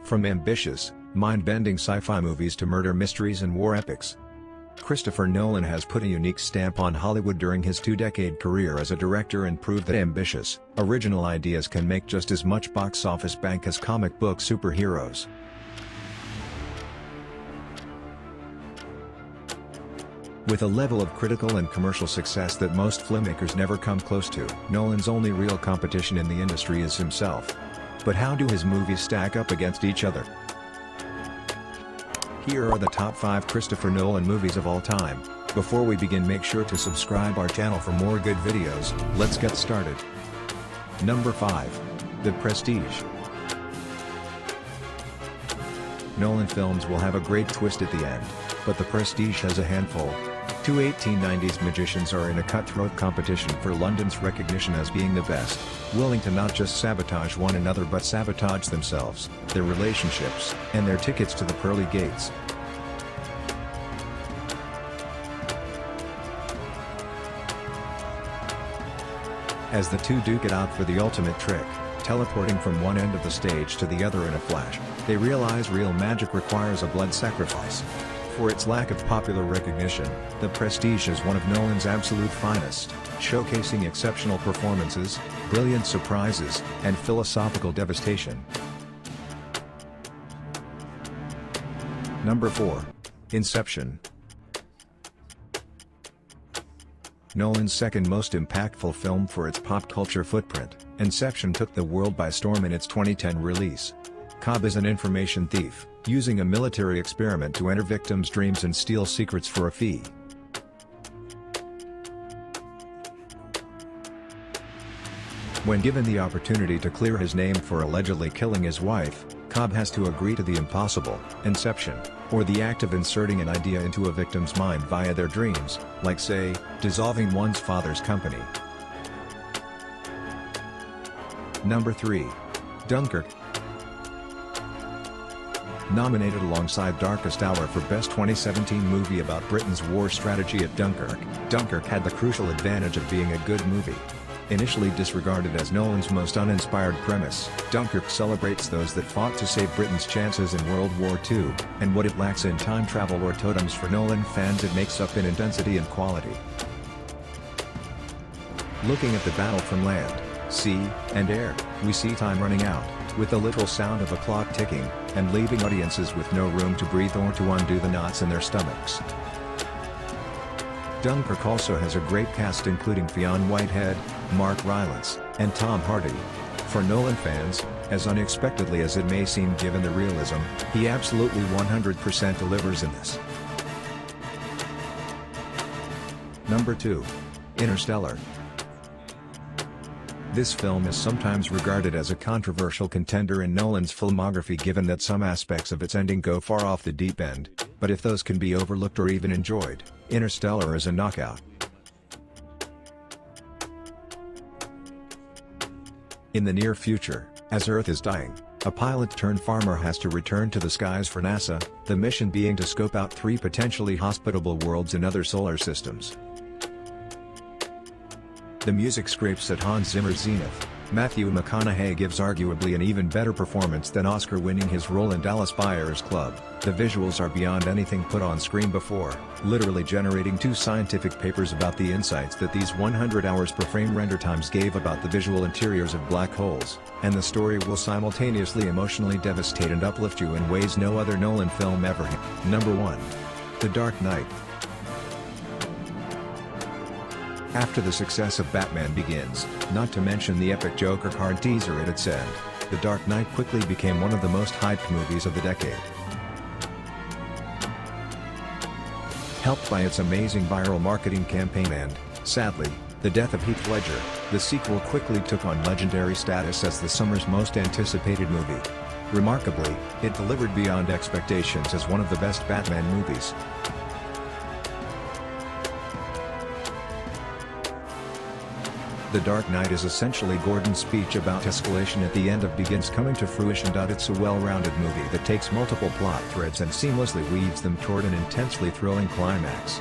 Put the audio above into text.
From ambitious, mind-bending sci-fi movies to murder mysteries and war epics, Christopher Nolan has put a unique stamp on Hollywood during his two-decade career as a director and proved that ambitious, original ideas can make just as much box office bank as comic book superheroes. With a level of critical and commercial success that most filmmakers never come close to, Nolan's only real competition in the industry is himself. But how do his movies stack up against each other? Here are the top 5 Christopher Nolan movies of all time. Before we begin, make sure to subscribe our channel for more good videos. Let's get started. Number 5. The Prestige. Nolan films will have a great twist at the end, but The Prestige has a handful. Two 1890s magicians are in a cutthroat competition for London's recognition as being the best, willing to not just sabotage one another but sabotage themselves, their relationships, and their tickets to the pearly gates. As the two duke it out for the ultimate trick, teleporting from one end of the stage to the other in a flash, they realize real magic requires a blood sacrifice. For its lack of popular recognition, The Prestige is one of Nolan's absolute finest, showcasing exceptional performances, brilliant surprises, and philosophical devastation. Number 4. Inception. Nolan's second most impactful film for its pop culture footprint, Inception took the world by storm in its 2010 release. Cobb is an information thief, using a military experiment to enter victims' dreams and steal secrets for a fee. When given the opportunity to clear his name for allegedly killing his wife, Cobb has to agree to the impossible, inception, or the act of inserting an idea into a victim's mind via their dreams, like say, dissolving one's father's company. Number 3. Dunkirk. Nominated alongside Darkest Hour for Best 2017 Movie about Britain's war strategy at Dunkirk, Dunkirk had the crucial advantage of being a good movie. Initially disregarded as Nolan's most uninspired premise, Dunkirk celebrates those that fought to save Britain's chances in World War II, and what it lacks in time travel or totems for Nolan fans it makes up in intensity and quality. Looking at the battle from land, sea, and air, we see time running out, with the literal sound of a clock ticking, and leaving audiences with no room to breathe or to undo the knots in their stomachs. Dunkirk also has a great cast including Fionn Whitehead, Mark Rylance, and Tom Hardy. For Nolan fans, as unexpectedly as it may seem given the realism, he absolutely 100% delivers in this. Number 2. Interstellar. This film is sometimes regarded as a controversial contender in Nolan's filmography given that some aspects of its ending go far off the deep end, but if those can be overlooked or even enjoyed, Interstellar is a knockout. In the near future, as Earth is dying, a pilot-turned-farmer has to return to the skies for NASA, the mission being to scope out 3 potentially hospitable worlds in other solar systems. The music scrapes at Hans Zimmer's zenith. Matthew McConaughey gives arguably an even better performance than Oscar-winning his role in Dallas Buyers Club. The visuals are beyond anything put on screen before, literally generating 2 scientific papers about the insights that these 100 hours per frame render times gave about the visual interiors of black holes, and the story will simultaneously emotionally devastate and uplift you in ways no other Nolan film ever. Number 1. The Dark Knight. After the success of Batman Begins, not to mention the epic Joker card teaser at its end, The Dark Knight quickly became one of the most hyped movies of the decade. Helped by its amazing viral marketing campaign and, sadly, the death of Heath Ledger, the sequel quickly took on legendary status as the summer's most anticipated movie. Remarkably, it delivered beyond expectations as one of the best Batman movies. The Dark Knight is essentially Gordon's speech about escalation at the end of Begins coming to fruition. It's a well-rounded movie that takes multiple plot threads and seamlessly weaves them toward an intensely thrilling climax.